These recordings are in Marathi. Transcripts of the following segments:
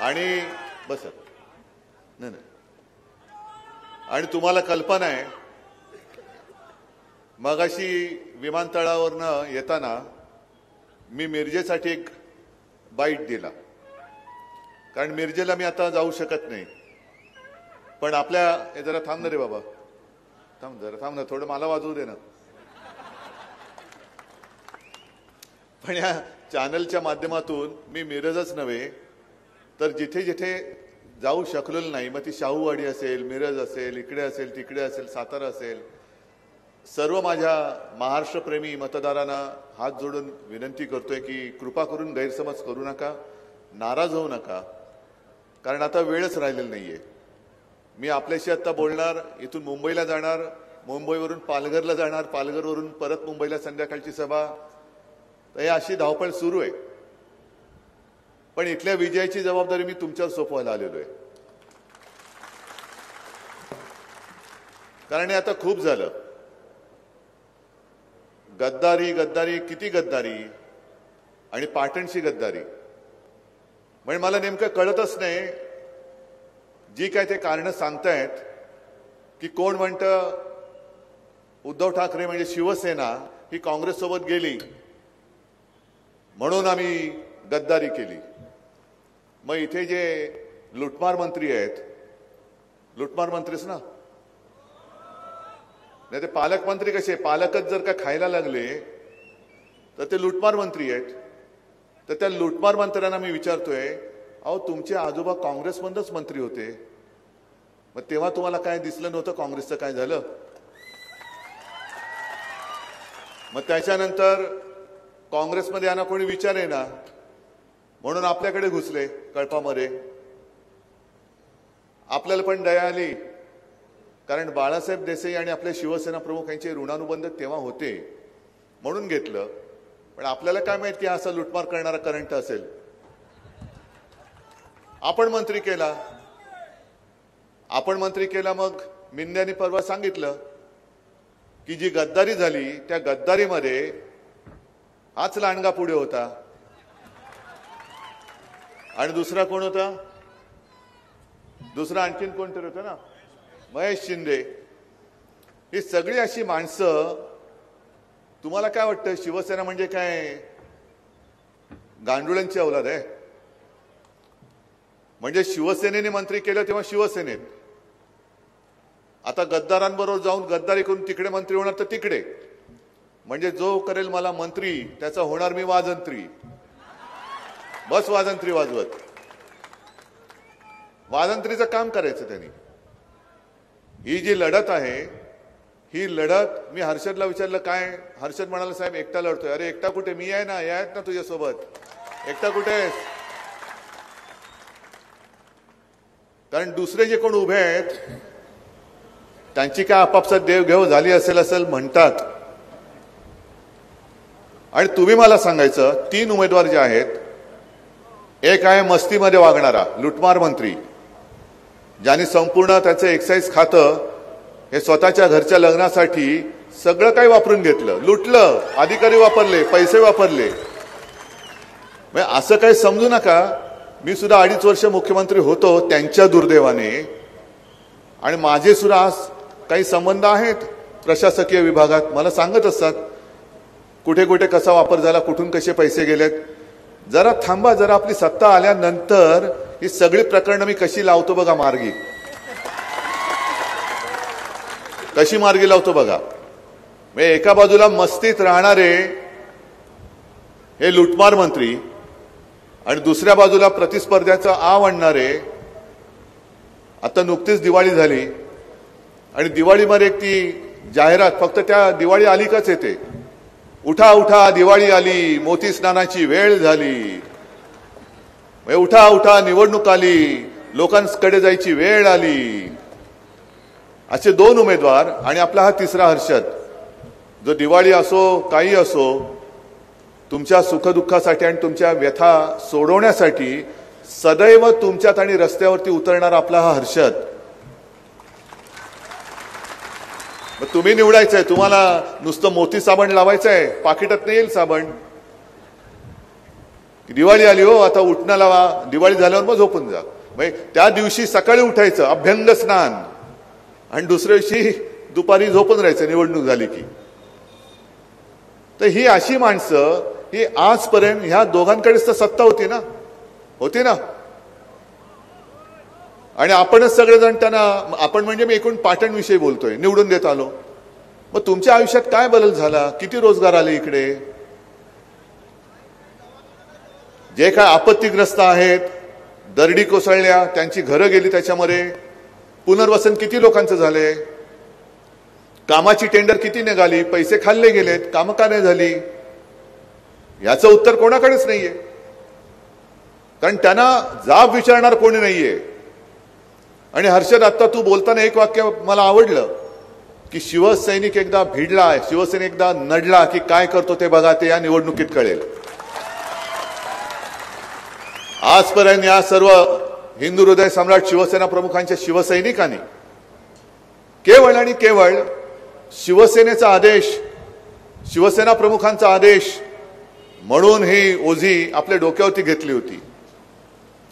आणि बस नाही आणि तुम्हाला कल्पना आहे मगाशी विमानतळावरनं येताना मी मिरजेसाठी एक बाईट दिला कारण मिरजेला मी आता जाऊ शकत नाही पण आपल्या जरा थांब ना रे बाबा जरा थांब ना थोडं मला वाजवू दे ना पण या चॅनलच्या माध्यमातून मी मिरजच नव्हे तर जिथे जिथे जाऊ शकलेलो नाही मग ती शाहूवाडी असेल मिरज असेल इकडे असेल तिकडे असेल सातारा असेल सर्व माझ्या महाराष्ट्रप्रेमी मतदारांना हात जोडून विनंती करतोय की कृपा करून गैरसमज करू नका नाराज होऊ नका कारण आता वेळच राहिलेला नाहीये मी आपल्याशी आता बोलणार इथून मुंबईला जाणार मुंबईवरून पालघरला जाणार पालघरवरून परत मुंबईला संध्याकाळची सभा तर हे अशी धावपळ सुरू आहे पण इथल्या विजयाची जबाबदारी मी तुमच्यावर सोपवायला आलेलो आहे कारण हे आता खूप झालं गद्दारी गद्दारी किती गद्दारी आणि पाटणची गद्दारी म्हणजे मला नेमकं कळतच नाही जी काय ते कारण सांगतायत की कोण म्हणतं उद्धव ठाकरे म्हणजे शिवसेना ही काँग्रेस सोबत गेली म्हणून आम्ही गद्दारी केली मग इथे जे लुटमार मंत्री आहेत लुटमार मंत्रीच ना नाही ते पालकमंत्री कसे पालकच जर का खायला लागले तर ते लुटमार मंत्री आहेत तर त्या लुटमार मंत्र्यांना मी विचारतोय अहो तुमचे आजोबा काँग्रेसमधूनच मंत्री होते मग तेव्हा तुम्हाला काय दिसलं नव्हतं काँग्रेसचं काय झालं मग त्याच्यानंतर काँग्रेसमध्ये यांना कोणी विचारे ना म्हणून आपल्याकडे घुसले कळपामध्ये आपल्याला पण दया आली कारण बाळासाहेब देसाई आणि आपले शिवसेना प्रमुख यांचे ऋणानुबंध तेव्हा होते म्हणून घेतलं पण आपल्याला काय माहित की असा लुटमार करणारा करंट असेल आपण मंत्री केला मग मिंद्यानी परवा सांगितलं की जी गद्दारी झाली त्या गद्दारीमध्ये हाच लांडगा पुढे होता आणि दुसरा कोण होता दुसरा आणखीन कोणतरी होतं ना महेश शिंदे ही सगळी अशी माणसं तुम्हाला काय वाटतं शिवसेना म्हणजे काय गांडुळांची औलाद आहे म्हणजे शिवसेनेने मंत्री केलं तेव्हा शिवसेनेत आता गद्दारांबरोबर जाऊन गद्दारी करून तिकडे मंत्री होणार तर तिकडे म्हणजे जो करेल मला मंत्री त्याचा होणार मी वाजंत्री बस वाजंत्री वाजवत वाजंत्रीचं काम करायचं त्यांनी ही जी लढत आहे ही लढत मी हर्षदला विचारलं काय हर्षद म्हणाला साहेब एकटा लढतोय अरे एकटा कुठे मी आहे ना या आहेत ना तुझ्यासोबत एकटा कुठे आहेस कारण दुसरे जे कोण उभे आहेत त्यांची काय आपापसात देवघेव झाली असेल म्हणतात आणि तुम्ही मला सांगायचं 3 उमेदवार जे आहेत एक आहे मस्तीमध्ये वागणारा लुटमार मंत्री ज्यांनी संपूर्ण त्याचं एक्साईज खातं हे स्वतःच्या घरच्या लग्नासाठी सगळं काही वापरून घेतलं लुटलं अधिकारी वापरले पैसे वापरले असं काही समजू नका मी सुद्धा 2.5 वर्ष मुख्यमंत्री होतो त्यांच्या दुर्दैवाने आणि माझे सुद्धा आज काही संबंध आहेत प्रशासकीय विभागात मला सांगत असतात कुठे कुठे कसा वापर झाला कुठून कसे पैसे गेलेत जरा थांबा जरा आपली सत्ता आल्यानंतर ही सगळी प्रकरणं मी कशी लावतो बघा मार्गी कशी मार्गी लावतो बघा एका बाजूला मस्तीत राहणारे हे लुटमार मंत्री आणि दुसऱ्या बाजूला प्रतिस्पर्ध्याचा आव आणणारे आता नुकतीच दिवाळी झाली आणि दिवाळीमध्ये एक ती जाहिरात फक्त त्या दिवाळी आली काच येते उठा उठा दिवाळी आली मोती स्नानाची वेळ झाली उठा उठा निवडणूक आली लोकांकडे जायची वेळ आली असे 2 उमेदवार आणि आपला हा तिसरा हर्षद जो दिवाळी असो काही असो तुमच्या सुखदुःखासाठी आणि तुमच्या व्यथा सोडवण्यासाठी सदैव तुमच्यात आणि रस्त्यावरती उतरणारा आपला हा हर्षद तुम्ही निवडायचंय तुम्हाला नुसतं मोती साबण लावायचंय पाकिटात नाही येईल साबण की दिवाळी आली हो आता उठणं लावा, दिवाळी झाल्यावर मग झोपून जा. म्हणजे त्या दिवशी सकाळी उठायचं अभ्यंग स्नान आणि दुसऱ्या दिवशी दुपारी झोपून राहायचं निवडणूक झाली की. तर ही अशी माणसं ही आजपर्यंत ह्या दोघांकडेच तर सत्ता होती ना. आणि आपणच सगळेजण त्यांना, आपण म्हणजे मी एकूण पाटणविषयी बोलतोय, निवडून देत आलो. मग तुमच्या आयुष्यात काय बदल झाला? किती रोजगार आले इकडे? जे काय आपत्तीग्रस्त आहेत, दरडी कोसळल्या, त्यांची घरं गेली, त्याच्यामध्ये पुनर्वसन किती लोकांचं झाले? कामाची टेंडर किती निघाली? पैसे खाल्ले गेलेत, कामं का नाही झाली? याचं उत्तर कोणाकडेच नाहीये. कारण त्यांना जाब विचारणार कोणी नाहीये. आणि हर्षद, आता तू बोलताना एक वाक्य मला आवडलं की शिवसैनिक एकदा भिडला, शिवसेना एकदा नडला की काय करतो ते बघा, ते या निवडणुकीत कळेल. आजपर्यंत या सर्व हिंदू हृदय सम्राट शिवसेना प्रमुखांच्या शिवसैनिकांनी केवळ आणि केवळ शिवसेनेचा आदेश, शिवसेना प्रमुखांचा आदेश म्हणून ही ओझी आपल्या डोक्यावरती घेतली होती.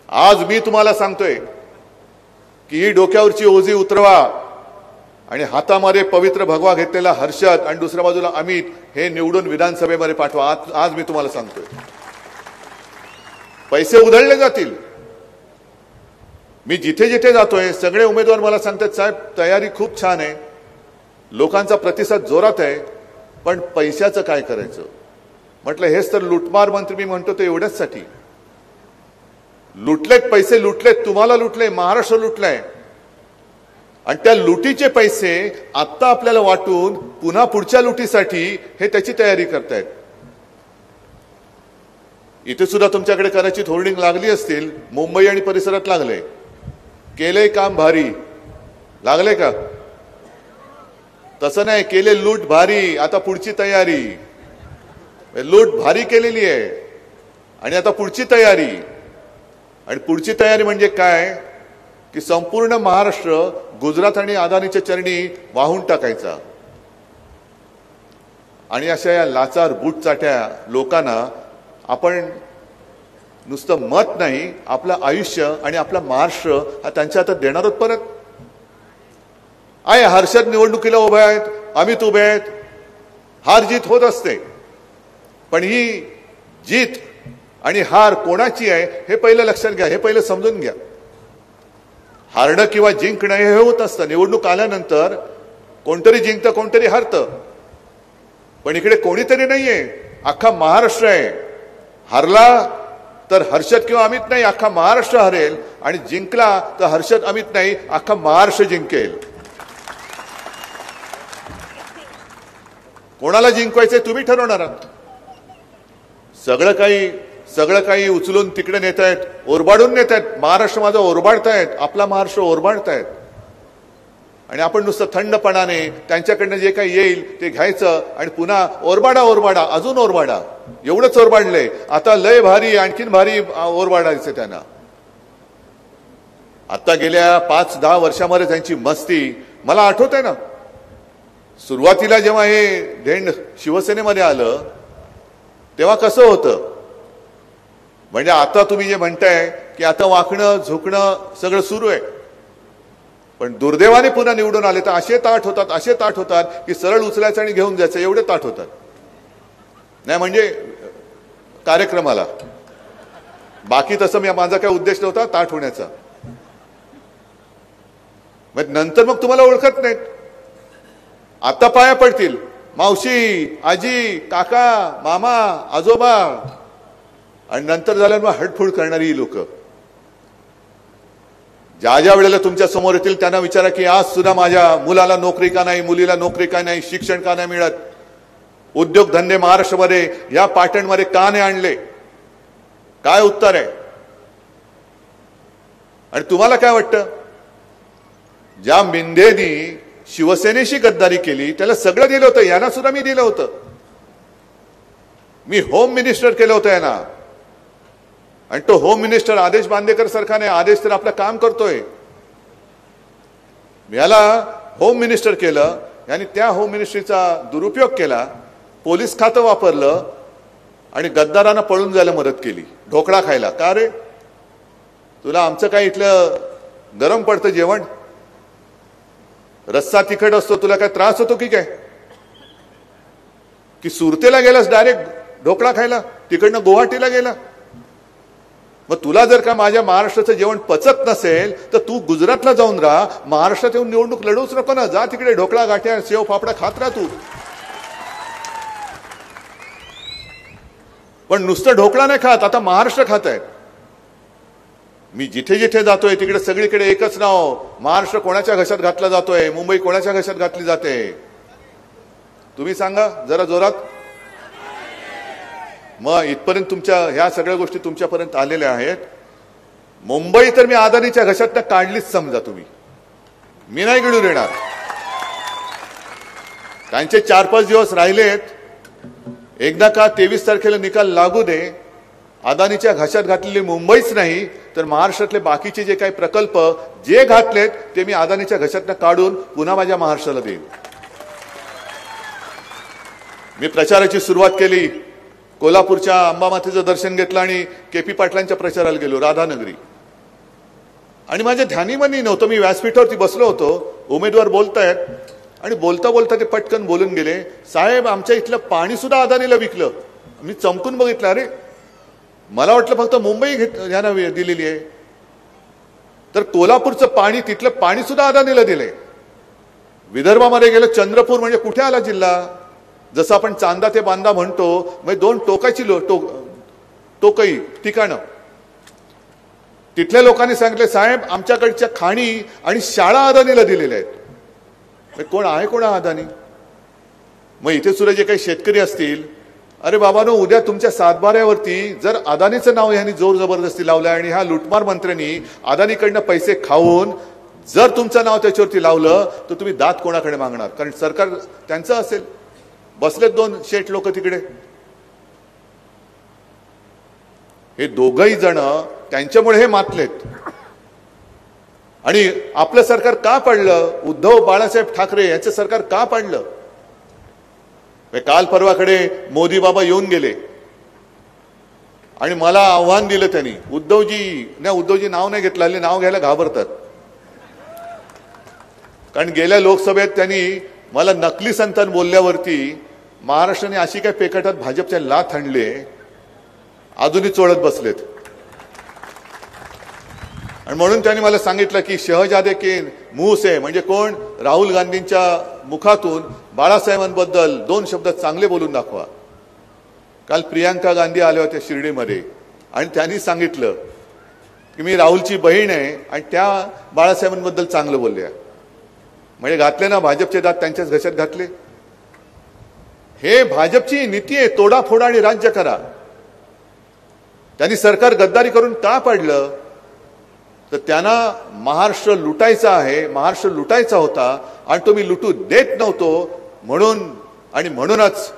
आज मी तुम्हाला सांगतोय की ही डोक्यावरची ओझी उतरवा आणि हातामध्ये पवित्र भगवा घेतलेला हर्षद आणि दुसऱ्या बाजूला अमित हे निवडून विधानसभेमध्ये पाठवा. आज मी तुम्हाला सांगतोय, पैसे उधळले जातील. मी जिथे जिथे जातोय सगळे उमेदवार मला सांगतात, साहेब तयारी खूप छान आहे, लोकांचा प्रतिसाद जोरात आहे, पण पैशाचं काय करायचं? म्हटलं हेच तर लुटमार मंत्री मी म्हणतो ते एवढ्याचसाठी. लुटलेत, पैसे लुटलेत, तुम्हाला लुटले, महाराष्ट्र लुटलाय. आणि त्या लुटीचे पैसे आत्ता आपल्याला वाटून पुन्हा पुढच्या लुटीसाठी हे त्याची तयारी करतायत. इथे सुद्धा तुमच्याकडे कदाचित होर्डिंग लागली असतील, मुंबई आणि परिसरात लागले. केले काम भारी, लागले का? तसं नाही, केले लूट भारी, आता पुढची तयारी. लूट भारी केलेली आहे आणि आता पुढची तयारी. आणि पुढची तयारी म्हणजे काय की संपूर्ण महाराष्ट्र गुजरात आणि अदानीच्या चरणी वाहून टाकायचा. आणि अशा या लाचार बूटचाट्या लोकांना आपण नुसतं मत नाही, आपलं आयुष्य आणि आपला महाराष्ट्र हा त्यांच्या हातात देणार आहोत परत. आहे हर्षद निवडणुकीला उभे आहेत, अमित उभे आहेत, हार जीत होत असते. पण ही जीत आणि हार कोणाची आहे हे पहिलं लक्षात घ्या, हे पहिलं समजून घ्या. हारणं किंवा जिंकणं हे होत असतं. निवडणूक आल्यानंतर कोणतरी जिंकतं, कोणतरी हारतं. पण इकडे कोणीतरी नाहीये, अख्खा महाराष्ट्र आहे. हारला तर हर्षद किंवा अमित नाही, अख्खा महाराष्ट्र हरेल. आणि जिंकला तर हर्षद अमित नाही, अख्खा महाराष्ट्र जिंकेल. कोणाला जिंकवायचंय तुम्ही ठरवणार आहात. सगळं काही उचलून तिकडे नेत आहेत, ओरबाडून नेत आहेत. महाराष्ट्र माझा ओरबाडतायत, आपला महाराष्ट्र ओरबाडतायत. आणि आपण नुसतं थंडपणाने त्यांच्याकडनं जे काही येईल ते घ्यायचं आणि पुन्हा ओरबाडा, अजून ओरबाडा. एवढंच ओरबाडलंय, आता लय भारी, आणखीन भारी ओरबाडायचं त्यांना. आता गेल्या 5-10 वर्षामध्ये त्यांची मस्ती मला आठवत आहे ना. सुरुवातीला जेव्हा हे धेंड शिवसेनेमध्ये आलं तेव्हा कसं होतं, म्हणजे आता तुम्ही जे म्हणताय की आता वाकणं झुकणं सगळं सुरू आहे. पण दुर्दैवाने पुन्हा निवडून आले तर असे ताट होतात की सरळ उचलायचं आणि घेऊन जायचं, एवढे ताट होतात. नाही म्हणजे कार्यक्रमाला, बाकी तसं माझा काय उद्देश नव्हता ताट होण्याचा. नंतर मग तुम्हाला ओळखत नाहीत. आता पाया पडतील मावशी, आजी, काका, मामा, आजोबा. आणि नंतर झाल्यावर मग हडफूड करणारी ही लोक ज्या वेळेला तुमच्या समोर येतील त्यांना विचारा की आज सुद्धा माझ्या मुलाला नोकरी का नाही, मुलीला नोकरी का नाही, शिक्षण का नाही मिळत, उद्योगधंदे महाराष्ट्रामध्ये या पाटणमध्ये का नाही आणले, काय उत्तर आहे. आणि तुम्हाला काय वाटतं, ज्या मिंदेनी शिवसेनेशी गद्दारी केली त्याला सगळं दिलं होतं, यांना सुद्धा मी दिलं होतं. मी होम मिनिस्टर केलं होतं यांना. आणि तो होम मिनिस्टर आदेश बांदेकर सरकारने आदेश तर आपलं काम करतोय, याला होम मिनिस्टर केलं. यांनी त्या होम मिनिस्ट्रीचा दुरुपयोग केला, पोलीस खातं वापरलं आणि गद्दारांना पळून जायला मदत केली ढोकळा खायला. का रे, तुला आमचं काय इथलं गरम पडतं जेवण, रस्सा तिखट असतो, तुला काय त्रास होतो की काय, की सुरतेला गेलास डायरेक्ट ढोकळा खायला, तिकडनं गुवाहाटीला गेला. मग तुला जर का माझ्या महाराष्ट्राचं जेवण पचत नसेल तर तू गुजरातला जाऊन राहा, महाराष्ट्रात येऊन निवडणूक लढवूच नको ना. जा तिकडे ढोकळा गाठ्या शेव फाफडा खात राहा तू. पण नुसतं ढोकळा नाही खात, आता महाराष्ट्र खात आहेत. मी जिथे जिथे जातोय तिकडे सगळीकडे एकच नाव, महाराष्ट्र कोणाच्या घशात घातला जातोय, मुंबई कोणाच्या घशात घातली जाते, तुम्ही सांगा जरा जोरात. मग इथपर्यंत तुमच्या ह्या सगळ्या गोष्टी तुमच्यापर्यंत आलेल्या आहेत. मुंबई तर मी अदानीच्या घशात काढलीच समजा तुम्ही, मी नाही गिळून येणार. त्यांचे 4-5 दिवस राहिलेत, एकदा का 23 तारखेला निकाल लागू दे. अदानीच्या घशात घातलेली मुंबईच नाही तर महाराष्ट्रातले बाकीचे जे काही प्रकल्प जे घातलेत ते मी अदानीच्या घशातनं काढून पुन्हा माझ्या महाराष्ट्राला देईन. मी प्रचाराची सुरुवात केली, कोल्हापूरच्या अंबामातेचं दर्शन घेतलं आणि KP पाटलांच्या प्रचाराला गेलो राधानगरी. आणि माझ्या ध्यानीमनी नव्हतं, मी व्यासपीठावरती बसलो होतो, उमेदवार बोलतायत आणि बोलता बोलता ते पटकन बोलून गेले, साहेब आमच्या इथलं पाणी सुद्धा अदानीला विकलं. मी चमकून बघितलं, अरे मला वाटलं फक्त मुंबई ह्याना दिलेली आहे, तर कोल्हापूरचं पाणी, तिथलं पाणी सुद्धा अदानीला दिलंय. विदर्भामध्ये गेलं, चंद्रपूर म्हणजे कुठे आला जिल्हा, जसं आपण चांदा ते बांदा म्हणतो, म्हणजे 2 टोकाची टोकई ठिकाणं. तिथल्या लोकांनी सांगितले, साहेब आमच्याकडच्या खाणी आणि शाळा अदानीला दिलेल्या आहेत. कोण आहे कोण अदानी? मग इथे सुद्धा जे काही शेतकरी असतील, अरे बाबांनो, उद्या तुमच्या सातबाऱ्यावरती जर अदानीचं नाव यांनी जोर जबरदस्ती लावलं आणि ह्या लुटमार मंत्र्यांनी अदानीकडनं पैसे खाऊन जर तुमचं नाव त्याच्यावरती लावलं तर तुम्ही दात कोणाकडे मागणार? कारण सरकार त्यांचं असेल. बसलेत 2 शेठ लोक तिकडे, हे दोघही जण त्यांच्यामुळे हे मातलेत. आणि आपलं सरकार का पडलं? उद्धव बाळासाहेब ठाकरे यांचं सरकार का पडलं? काल परवाकडे मोदी बाबा येऊन गेले आणि मला आव्हान दिलं त्यांनी, उद्धवजी नाव नाही घेतलं, हल्ली नाव घ्यायला घाबरतात. कारण गेल्या लोकसभेत त्यांनी मला नकली संतान बोलल्यावरती महाराष्ट्राने अशी काय पेकटात भाजपच्या लाथ आणले, अजूनही चोळत बसलेत. आणि म्हणून त्यांनी मला सांगितलं की शहजादे के मुंह से, म्हणजे कोण, राहुल गांधींच्या मुखातून बाळासाहेबांबद्दल 2 शब्द चांगले बोलून दाखवा. काल प्रियांका गांधी आल्या होत्या शिर्डीमध्ये आणि त्यांनी सांगितलं की मी राहुलची बहीण आहे आणि त्या बाळासाहेबांबद्दल चांगलं बोलल्या. म्हणजे घातले ना भाजपचे दात त्यांच्याच घशात घातले. हे भाजपची नीती आहे, तोडाफोडा आणि राज्य करा. त्यांनी सरकार गद्दारी करून का पाडलं? तर त्यांना महाराष्ट्र लुटायचा आहे, महाराष्ट्र लुटायचा होता आणि तो मी लुटू देत नव्हतो. म्हणूनच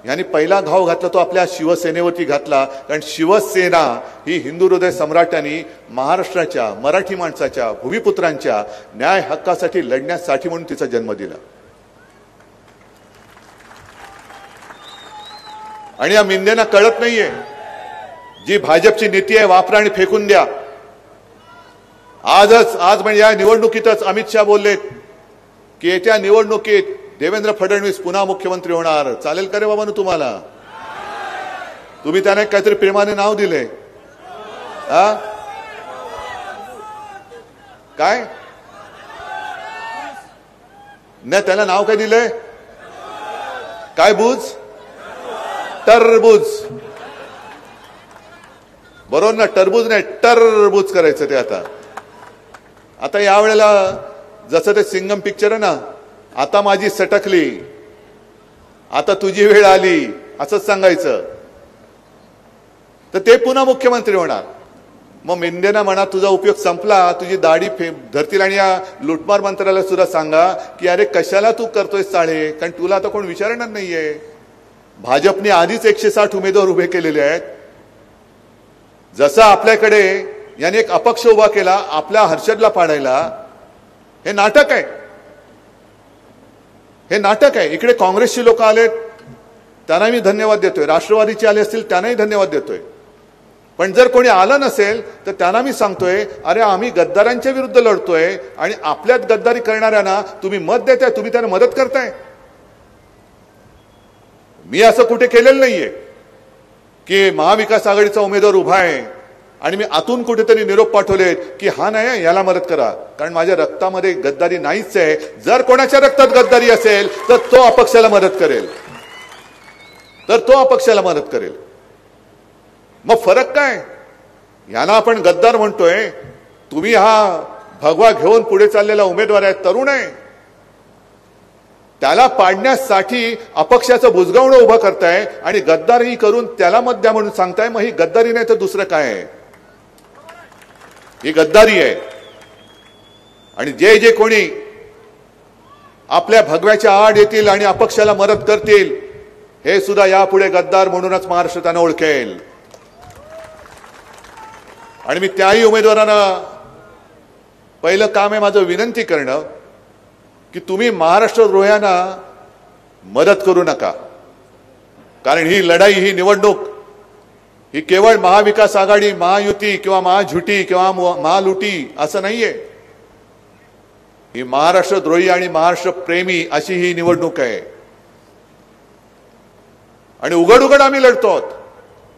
यांनी पहिला घाव घातला तो आपल्या शिवसेनेवरती घातला. कारण शिवसेना ही हिंदू हृदय सम्राटांनी महाराष्ट्राच्या, मराठी माणसाच्या, भूमिपुत्रांच्या न्याय हक्कासाठी लढण्यासाठी म्हणून तिचा जन्म दिला. आणि या मिंदेना कळत नाहीये, जी भाजपची नीती आहे वापरा आणि फेकून द्या. आज म्हणजे या निवडणुकीतच अमित शहा बोललेत की येत्या निवडणुकीत देवेंद्र फडणवीस पुन्हा मुख्यमंत्री होणार. चालेल का रे बाबा तुम्हाला? तुम्ही त्याने काहीतरी प्रेमाने नाव दिले, काय नाही, त्याला नाव काय दिलंय? काय बुज? टरबूज. बरोबर ना? टरबूज नाही, टरबूज करायचं ते. आता यावेळेला जसं ते सिंगम पिक्चर आहे ना, आता माझी सटकली, आता तुझी वेळ आली, असंच सांगायचं, तर ते पुन्हा मुख्यमंत्री होणार. मग मिंदेना म्हणा तुझा उपयोग संपला, तुझी दाढी धरतील. आणि या लुटमार मंत्र्याला सुद्धा सांगा की अरे कशाला तू करतोय चाळे, कारण तुला आता कोण विचारणार नाहीये. भाजपने आधीच 160 उमेदवार उभे केलेले आहेत. जसं आपल्याकडे याने एक अपक्ष उभा केला आपल्या हर्षदला पाडायला, हे नाटक आहे, हे नाटक आहे. इकडे काँग्रेसची लोक आलेत, त्यांना मी धन्यवाद देतोय, राष्ट्रवादीचे आले असतील त्यांनाही धन्यवाद देतोय. पण जर कोणी आलं नसेल तर त्यांना मी सांगतोय, अरे आम्ही गद्दारांच्या विरुद्ध लढतोय आणि आपल्यात गद्दारी करणाऱ्यांना तुम्ही मत देताय, तुम्ही त्यांना मदत करताय. मी असं कुठे केलेलं नाहीये की महाविकास आघाडीचा उमेदवार उभा आहे आणि मी आतून कुठेतरी निरोप पाठवले की हा नाही याला मदत करा, कारण माझ्या रक्तामध्ये गद्दारी नाहीच आहे. जर कोणाच्या रक्तात गद्दारी असेल तर तो अपक्षाला मदत करेल, मग फरक काय? यांना आपण गद्दार म्हणतोय, तुम्ही हा भगवा घेऊन पुढे चाललेला उमेदवार आहे, तरुण आहे, त्याला पाडण्यासाठी अपक्षाचं बुजगावणं उभं करताय आणि गद्दारी करून त्याला मत द्या म्हणून सांगताय. मग ही गद्दारी नाही तर दुसरं काय आहे? ही गद्दारी आहे. आणि जे कोणी आपल्या भगव्याच्या आड येतील आणि अपक्षाला मदत करतील, हे सुद्धा यापुढे गद्दार म्हणूनच महाराष्ट्र त्यांना ओळखेल. आणि मी त्याही उमेदवारांना पहिलं काम आहे माझं विनंती करणं की तुम्ही महाराष्ट्रद्रोह्यांना मदत करू नका, कारण ही लढाई, ही निवडणूक ही केवळ महाविकास आघाडी, महायुती किंवा महाझुटी किंवा महालुटी असं नाहीये. ही महाराष्ट्रद्रोही आणि महाराष्ट्र प्रेमी अशी ही निवडणूक आहे. आणि उघड आम्ही लढतो आहोत.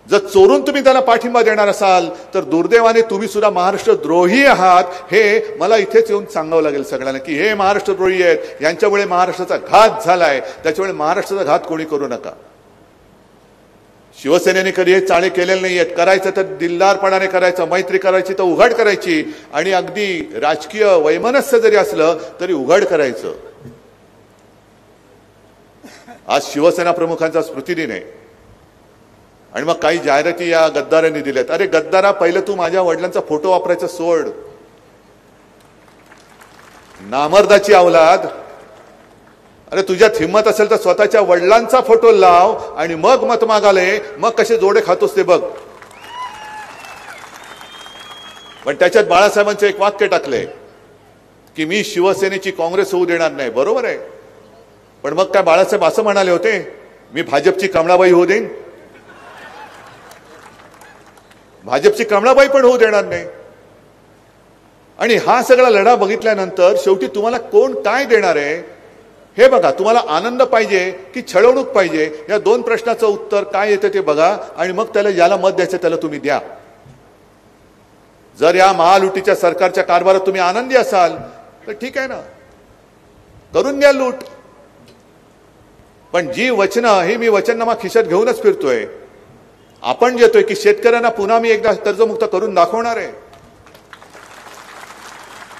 जर चोरून तुम्ही त्याला पाठिंबा देणार असाल तर दुर्दैवाने तुम्ही सुद्धा महाराष्ट्रद्रोही आहात, हे मला इथेच येऊन सांगावं लागेल सगळ्यांना की हे महाराष्ट्रद्रोही आहेत, यांच्यामुळे महाराष्ट्राचा घात झालाय, त्याच्यामुळे महाराष्ट्राचा घात कोणी करू नका. शिवसेनेने कधी हे चाळे केलेले नाही आहेत. करायचं तर दिलदारपणाने करायचं, मैत्री करायची तर उघड करायची, आणि अगदी राजकीय वैमनस्य जरी असलं तरी उघड करायचं. आज शिवसेना प्रमुखांचा स्मृतिदिन आहे आणि मग काही जाहिराती या गद्दारांनी दिल्यात. अरे गद्दारा, पहिलं तू माझ्या वडिलांचा फोटो वापरायचा सोड. नामर्दाची अवलाद, अरे तुझ्यात हिंमत असेल तर स्वतःच्या वडिलांचा फोटो लाव आणि मग मत मागाले, मग कसे जोडे खातोस ते बघ. पण त्याच्यात बाळासाहेबांचं एक वाक्य टाकलंय की मी शिवसेनेची काँग्रेस होऊ देणार नाही. बरोबर आहे, पण मग काय बाळासाहेब असं म्हणाले होते मी भाजपची कमळाबाई होऊ देईन? भाजपची कमळाबाई पण होऊ देणार नाही. आणि हा सगळा लढा बघितल्यानंतर शेवटी तुम्हाला कोण काय देणार आहे हे बघा. तुम्हाला आनंद पाहिजे की छळवणूक पाहिजे, या दोन प्रश्नाचं उत्तर काय येतं ते बघा आणि मग त्याला याला मत द्यायचं त्याला तुम्ही द्या. जर या महालुटीच्या सरकारच्या कारभारात तुम्ही आनंदी असाल तर ठीक आहे ना, करून घ्या लूट. पण जी वचनं, ही मी वचननामा खिशात घेऊनच फिरतोय. आपण जेतोय की शेतकऱ्यांना पुन्हा मी एकदा कर्जमुक्त करून दाखवणार आहे.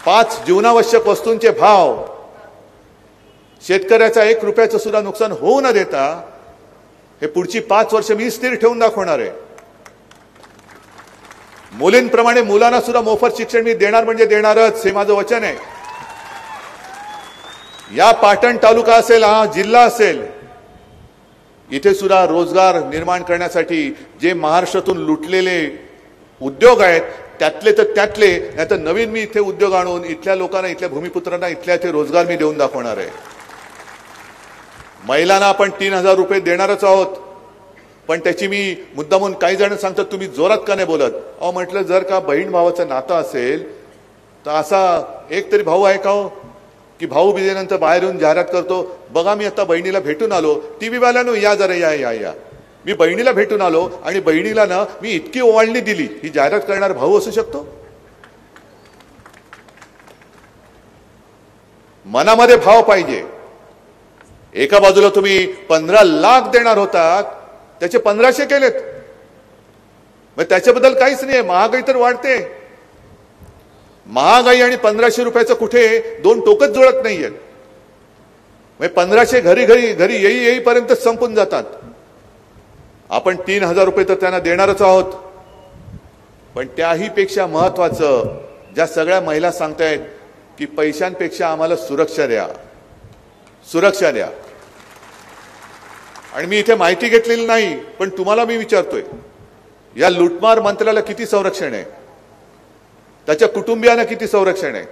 5 जीवनावश्यक वस्तूंचे भाव, शेतकऱ्याचा 1 रुपयाचं सुद्धा नुकसान होऊ न देता हे पुढची 5 वर्ष मी स्थिर ठेवून दाखवणार आहे. मुलींप्रमाणे मुलांना सुद्धा मोफत शिक्षण मी देणार म्हणजे देणारच, हे माझं वचन आहे. या पाटण तालुका असेल, हा जिल्हा असेल, इथे सुद्धा रोजगार निर्माण करण्यासाठी जे महाराष्ट्रातून लुटलेले उद्योग आहेत त्यातले तर त्यातले, नाही तर नवीन मी इथे उद्योग आणून इथल्या लोकांना, इथल्या भूमिपुत्रांना इथल्या इथे रोजगार मी देऊन दाखवणार आहे. महिलांना आपण 3000 रुपये देणारच आहोत. पण त्याची मी मुद्दामून, काही जण सांगतात तुम्ही जोरात का नाही बोलत. अहो म्हटलं, जर का बहीण भावाचं नातं असेल तर असा एक तरी भाऊ आहे का हो की भाऊ बिजेनंतर बाहेर येऊन जाहिरात करतो, बघा मी आता बहिणीला भेटून आलो, टीव्ही वाल्यानो या जरा या या या, मी बहिणीला भेटून आलो आणि बहिणीला ना मी इतकी ओवाळणी दिली, ही जाहिरात करणार भाऊ असू शकतो? मनामध्ये भाव पाहिजे. एका बाजूला तुम्ही 15 लाख देणार होतात, त्याचे 1500 केलेत. मग त्याच्याबद्दल काहीच नाही. महागाई तर वाढते. महागाई आणि 1500 रुपयाचं कुठे दोन टोकच जुळत नाहीयेत. मग 1500 घरी येईपर्यंत संपून जातात. आपण 3000 रुपये तर त्यांना देणारच आहोत. पण त्याही पेक्षा महत्वाचं, ज्या सगळ्या महिला सांगतायत की पैशांपेक्षा आम्हाला सुरक्षा द्या, सुरक्षा द्या. आणि मी इथे माहिती घेतलेली नाही, पण तुम्हाला मी विचारतोय, या लुटमार मंत्र्याला किती संरक्षण आहे? त्याच्या कुटुंबियांना किती संरक्षण आहे?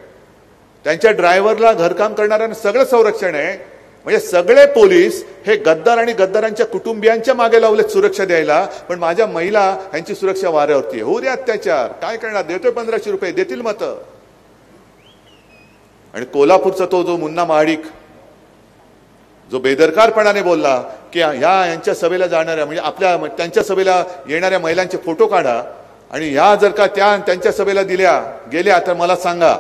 त्यांच्या ड्रायव्हरला, घरकाम करणाऱ्यांना सगळं संरक्षण आहे. म्हणजे सगळे पोलीस हे गद्दार आणि गद्दारांच्या कुटुंबियांच्या मागे लावलेत सुरक्षा द्यायला, पण माझ्या महिला यांची सुरक्षा वाऱ्यावरती आहे. होऊ दे अत्याचार, काय करणार, देतोय 1500 रुपये, देतील मतं. आणि कोल्हापूरचा तो जो मुन्ना महाडिक जो बेदरकारपणाने बोलला की यांच्या सभेला जाणाऱ्या म्हणजे त्यांच्या सभेला येणाऱ्या महिलांचे फोटो काढा आणि ह्या जर का त्यांच्या सभेला गेल्या तर मला सांगा,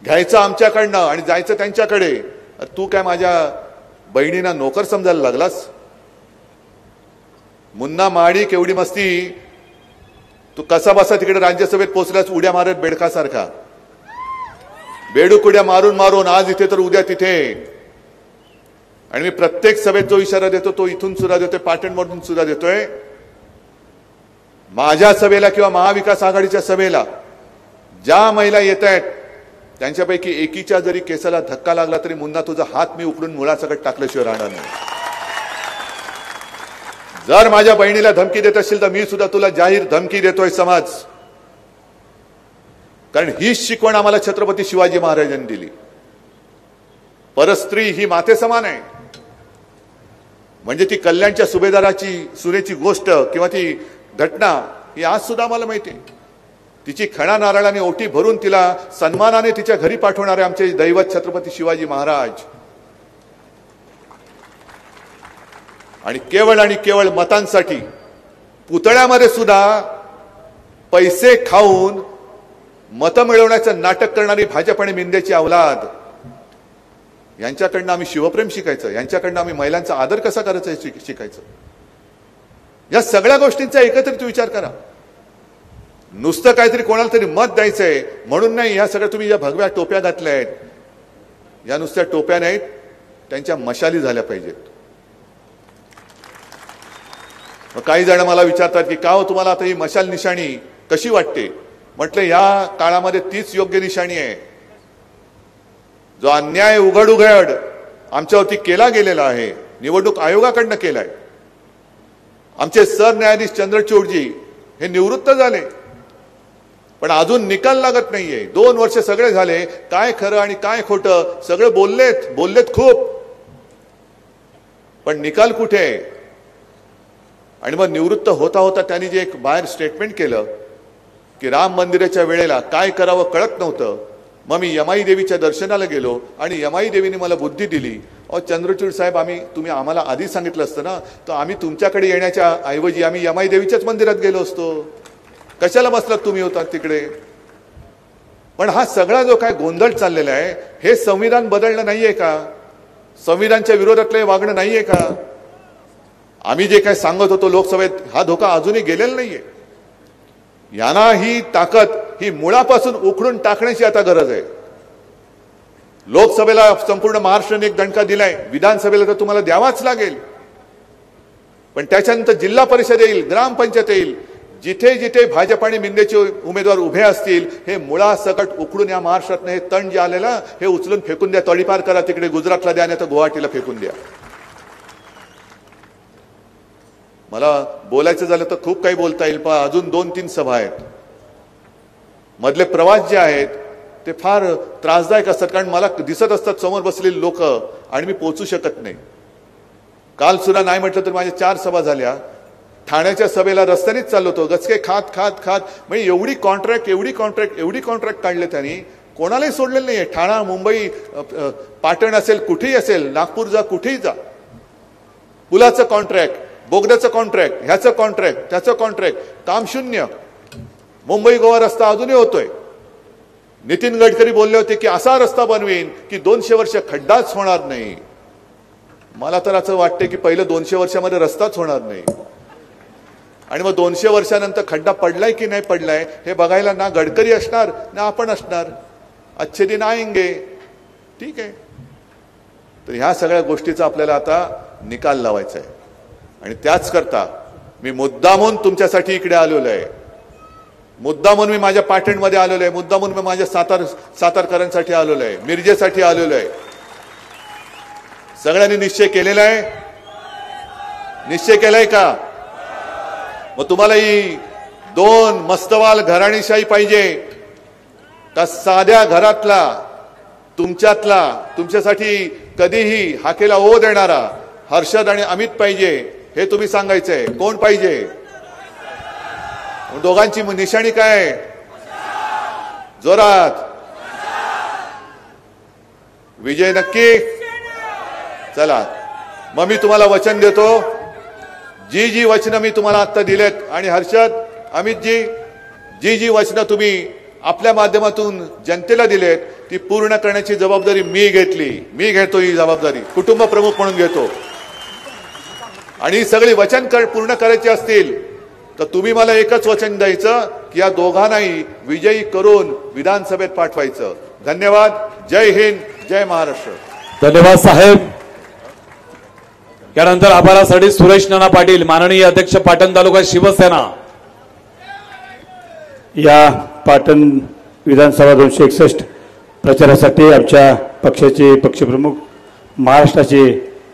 घ्यायचं आमच्याकडनं आणि जायचं त्यांच्याकडे. तू काय माझ्या बहिणींना नोकर समजायला लागलास? मुन्ना महाडिक एवढी मस्ती, तू कसा बसा तिकडे राज्यसभेत पोहोचलास उड्या मारत बेडकासारखा, बेडूक उड्या मारून मारून, आज इथे तर उद्या तिथे. आणि मी प्रत्येक सभेत जो इशारा देतो तो इथून सुद्धा देतोय, पाटणमधून सुद्धा देतोय. माझ्या सभेला किंवा महाविकास आघाडीच्या सभेला ज्या महिला येत आहेत त्यांच्यापैकी एकीच्या जरी केसाला धक्का लागला तरी मुन्ना तुझा हात मी उकडून मुळासकट टाकल्याशिवाय राहणार नाही. जर माझ्या बहिणीला धमकी देत असेल तर मी सुद्धा तुला जाहीर धमकी देतोय समाज. कारण हीच शिकवण आम्हाला छत्रपती शिवाजी महाराजांनी दिली. परस्त्री ही माते समान आहे. म्हणजे ती कल्याणच्या सुभेदाराची सुनेची गोष्ट किंवा ती घटना ही आज सुद्धा आम्हाला माहिती आहे. तिची खणा नारळाने ओटी भरून तिला सन्मानाने तिच्या घरी पाठवणारे आमचे दैवत छत्रपती शिवाजी महाराज. आणि केवळ मतांसाठी पुतळ्यामध्ये सुद्धा पैसे खाऊन मतं मिळवण्याचं नाटक करणारी भाजप आणि मिंदेची अवलाद, यांच्याकडनं आम्ही शिवप्रेम शिकायचं, यांच्याकडनं आम्ही महिलांचा आदर कसा करायचा शिकायचं. या सगळ्या गोष्टींचा एकत्रित विचार करा. नुसतं काहीतरी कोणाला तरी मत द्यायचंय म्हणून नाही. ह्या सगळ्या तुम्ही ज्या भगव्या टोप्या घातल्या आहेत, या नुसत्या टोप्या नाहीत, त्यांच्या मशाली झाल्या पाहिजेत. काही जण मला विचारतात की का हो तुम्हाला आता ही मशाल निशाणी कशी वाटते. म्हटलं या काळामध्ये तीच योग्य निशाणी आहे. जो अन्याय उघड उघड आमच्यावरती केला गेलेला आहे, निवडणूक आयोगाकडनं केलाय. आमचे सरन्यायाधीश चंद्रचूडजी हे निवृत्त झाले पण अजून निकाल लागत नाहीये. 2 वर्ष सगळे झाले, काय खरं आणि काय खोटं सगळं बोललेत खूप, पण निकाल कुठे. आणि मग निवृत्त होता होता त्यांनी जे एक बाहेर स्टेटमेंट केलं की राम मंदिराच्या वेळेला काय करावं कळत नव्हतं, मग मी यमाई देवीच्या दर्शनाला गेलो आणि यमाई देवीने मला बुद्धी दिली. अहो चंद्रचूड साहेब, तुम्ही आम्हाला आधी सांगितलं असतं ना, तर आम्ही तुमच्याकडे येण्याच्या ऐवजी आम्ही यमाई देवीच्याच मंदिरात गेलो असतो. कशाला बसलात तुम्ही होता तिकडे. पण हा सगळा जो काय गोंधळ चाललेला आहे, हे संविधान बदलणं नाहीये का? संविधानच्या विरोधातलं वागणं नाहीये का? आम्ही जे काय सांगत होतो लोकसभेत, हा धोका अजूनही गेलेला नाहीये. यांना ही ताकद ही मुळापासून उखडून टाकण्याची आता गरज आहे. लोकसभेला संपूर्ण महाराष्ट्राने एक दणका दिलाय, विधानसभेला तर तुम्हाला द्यावाच लागेल. पण त्याच्यानंतर जिल्हा परिषद येईल, ग्रामपंचायत येईल, जिथे जिथे भाजप आणि मिंदेचे उमेदवार उभे असतील, हे मुळासकट उखडून या महाराष्ट्रातनं हे तण जे आलेलं हे उचलून फेकून द्या. तडीपार करा, तिकडे गुजरातला द्या, नाही तर गुवाहाटीला फेकून द्या. मला बोलायचं झालं तर खूप काही बोलता येईल, पण अजून 2-3 सभा आहेत. मधले प्रवास जे आहेत ते फार त्रासदायक असतात, कारण मला दिसत असतात समोर बसलेली लोक आणि मी पोहोचू शकत नाही. काल सुद्धा नाही म्हटलं तर माझ्या 4 सभा झाल्या. ठाण्याच्या सभेला रस्त्यानेच चाललो होतो, गचके खात म्हणजे एवढी कॉन्ट्रॅक्ट काढले त्यांनी, कोणालाही सोडलेलं नाहीये. ठाणा, मुंबई, पाटण असेल, कुठेही असेल, नागपूर जा, कुठेही जा, पुलाचं कॉन्ट्रॅक्ट, बोगद्याचं कॉन्ट्रॅक्ट, ह्याचं कॉन्ट्रॅक्ट, त्याचं कॉन्ट्रॅक्ट, काम शून्य. मुंबई गोवा रस्ता अजूनही होतोय. नितीन गडकरी बोलले होते की असा रस्ता बनवेन की 200 वर्ष खड्डाच होणार नाही. मला तर असं वाटतं की पहिलं 200 वर्षामध्ये रस्ताच होणार नाही, आणि मग 200 वर्षानंतर खड्डा पडलाय की नाही पडलाय हे बघायला ना गडकरी असणार ना आपण असणार. अच्छे दिन आएंगे, ठीक आहे. तर ह्या सगळ्या गोष्टीचा आपल्याला आता निकाल लावायचा आहे. आणि त्याच करता मी मुद्दामून तुमच्यासाठी इकडे आलेलो आहे. मुद्दामून मी माझ्या पाटणमध्ये आलेलो आहे. मुद्दामून मी माझ्या सातारकरांसाठी आलेलो आहे, मिरजेसाठी आलेलो आहे. सगळ्यांनी निश्चय केलेला आहे. निश्चय केलाय का? मग तुम्हाला ही 2 मस्तवाल घराणीशाही पाहिजे का साध्या घरातला तुमच्यासाठी कधीही हाकेला ओ देणारा हर्षद आणि अमित पाहिजे हे तुम्ही सांगायचंय. कोण पाहिजे? दोघांची निशाणी काय? जोरात. विजय नक्की. चला मग मी तुम्हाला वचन देतो, जी वचनं मी तुम्हाला आता दिलेत आणि हर्षद, अमितजी, जी वचनं तुम्ही आपल्या माध्यमातून जनतेला दिलेत ती पूर्ण करण्याची जबाबदारी मी घेतो. ही जबाबदारी कुटुंब प्रमुख म्हणून घेतो. आणि ही सगळी वचन पूर्ण करायची असतील तर तुम्ही मला एकच वचन द्यायचं की या दोघांनाही विजयी करून विधानसभेत पाठवायचं. धन्यवाद. जय हिंद, जय महाराष्ट्र. धन्यवाद साहेब. यानंतर आभारासाठी सुरेश नाना पाटील, माननीय अध्यक्ष पाटण तालुका शिवसेना. या पाटण विधानसभा 261 प्रचारासाठी आमच्या पक्षाचे पक्षप्रमुख, महाराष्ट्राचे